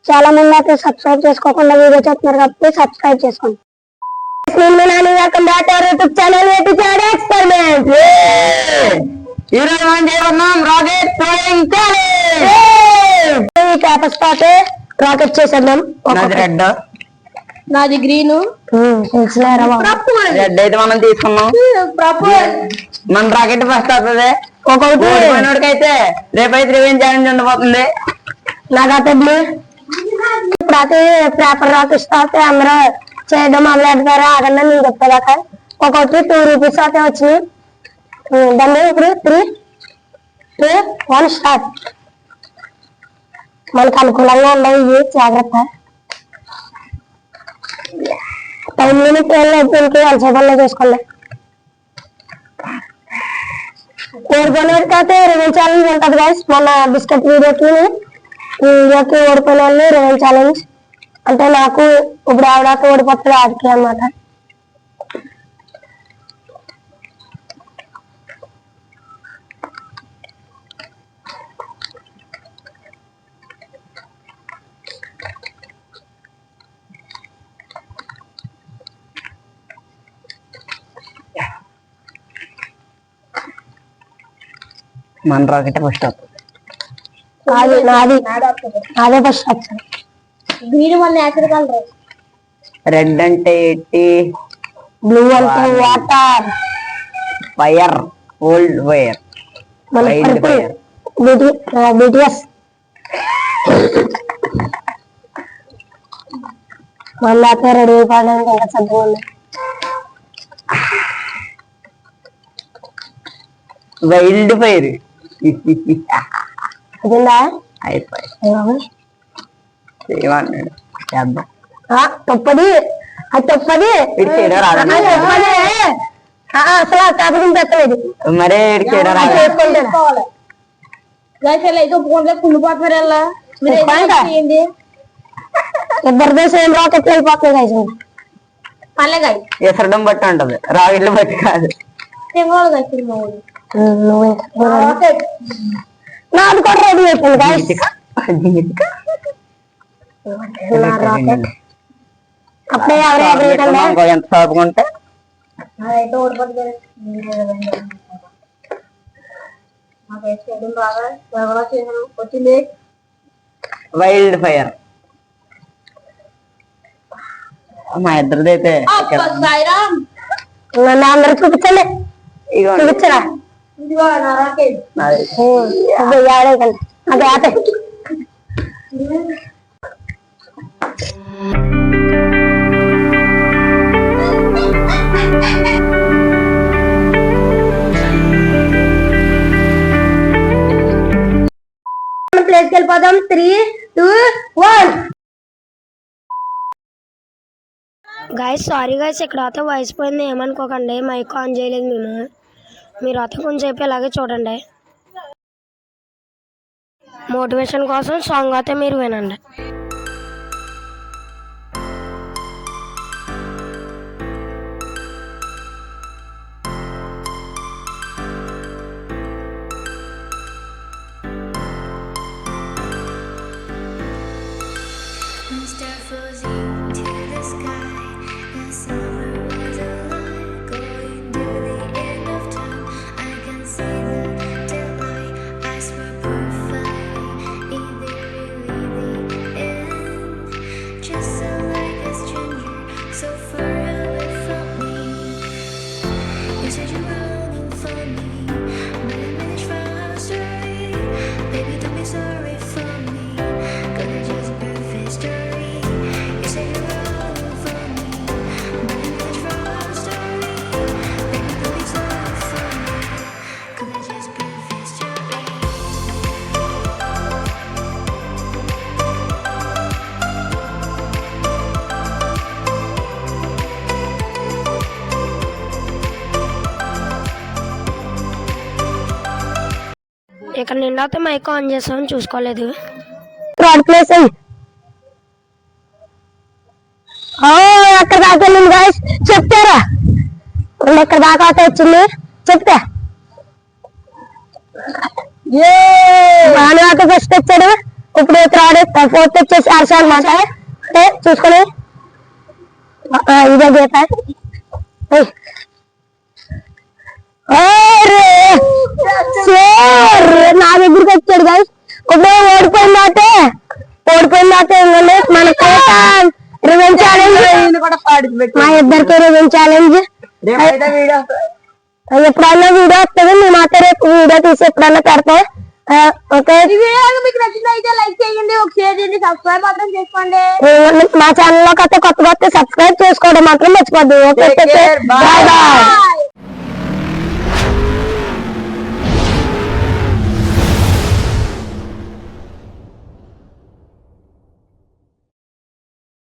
చాలా మంది అయితే సబ్స్క్రైబ్ చేసుకోకుండా వీడియో చూస్తున్నారు కాబట్టి సబ్స్క్రైబ్ చేసుకోండి. Welcome back to our YouTube channel APJ experiment. ఈరోజు మనం చేయబోతున్నాం రాకెట్ ఫ్లయింగ్ ఛాలెంజ్. ఈ పేపర్స్ తోటి రాకెట్ చేసేద్దాం. నాది రెడ్, నాది గ్రీన్. రెడ్ అయితే మనం తీసుకున్నాం. మన రాకెట్ ఫస్ట్ అవుతుంది. ఒక్కొక్కటి అయితే రేపైతే రివెంజ్ ఛాలెంజ్ ఉండబోతుంది. నాకైతే బ్లూ. ఇప్పుడైతే పేపర్ రాకెట్స్ తోటి అందరూ చేయడం మొదలు పెడతారు. అదన్నా నేను చెప్పేదాకా ఒక్కొక్కటి 2 రూపీస్ అయితే వచ్చినాయి. దాన్ని ఇప్పుడు 3, 2, 1 స్టార్ట్. మనకు అనుకూలంగా ఉండవు ఇవి, జాగ్రత్త. టైం లిమిట్ దీనికి వలసపల్లో చేసుకోండి. ఓడిపోయినకైతే రివెంజ్ ఛాలెంజ్ ఉంటుంది గైస్. మన బిస్కెట్ వీడియోకి ఓడిపోయిన వాళ్ళు రివెంజ్ ఛాలెంజ్ అంటే నాకు ఇప్పుడు ఆవిడతో ఓడిపోతుంది ఆడికి అన్నమాట. మన రాకెట్ ఫస్ట్ అవుతుంది. నాదే ఫస్ట్ వస్తుంది. Green one natural colour, red అంటే ఏంటి, బ్లూ అంటే water, fire, old fire, wild fire, BTS. మళ్ళీ అయితే రెడీ అయిపోవడానికి ఇంకా సిద్ధంగా ఉన్నాయి. వైల్డ్ ఫైర్ అదిందా అయిపోయి చేద్దాం. తప్పది, అది తప్పది. అసలు కాపకం పెట్టలేదు. మరే ఇద్దరితో సేమ్ రాకెట్లు వెళ్ళిపోతుంది. ఎసరడం బట్టి ఉంటది, రాకెట్లు బట్టి కాదు. నాది కూడా రెడీ అయిపోయింది. అప్పుడే ఎంత సాపుకుంటే వైల్డ్ ఫైర్ మా ఇద్దరిది అయితే అందరు చూపించండి. చూపించరా అదే ఆట. ప్లేస్కి వెళ్ళిపోదాం. 3, 2, 1. గైస్ సారీ గైస్, ఇక్కడ అయితే వాయిస్ పోయింది, ఏమనుకోకండి. మైక్ ఆన్ చేయలేదు మేము. మీరు అయితే కొంచెంసేపు ఇలాగే చూడండి. మోటివేషన్ కోసం సాంగ్ అయితే మీరు వినండి. ఇక్కడ నిండా అయితే మైక్ ఆన్ చేస్తామని చూసుకోలేదు. థర్డ్ ప్లేస్ ఎక్కడ దాకా వెళ్ళింది గాయస్ చెప్తారా? ఎక్కడ దాకా అయితే వచ్చింది చెప్తా. బాగా ఫస్ట్ వచ్చాడు. ఇప్పుడు థర్డ్ ఫోర్త్ వచ్చేసి హర్ష అనమాట. అంటే చూసుకొని ఇదే గీత. నా దగ్గరికి వచ్చాడు గైస్. ఇప్పుడు ఓడిపోయిందంటే ఏంటంటే మన రివెంజ్ ఛాలెంజ్, మా ఇద్దరికి రివెంజ్ ఛాలెంజ్. ఎప్పుడన్నా వీడియో వస్తుంది, మేము మాత్రం రేపు వీడియో తీసి ఎప్పుడన్నా పెడతాం. ఓకే, మీకు నచ్చినైతే లైక్ చేయండి, ఒక షేర్ చేయండి, సబ్స్క్రైబ్ మాత్రం చేసుకోండి. మా ఛానల్ లో కొత్త సబ్స్క్రైబ్ చేసుకోవడం మాత్రం మర్చిపోద్దు. Okay, bye bye.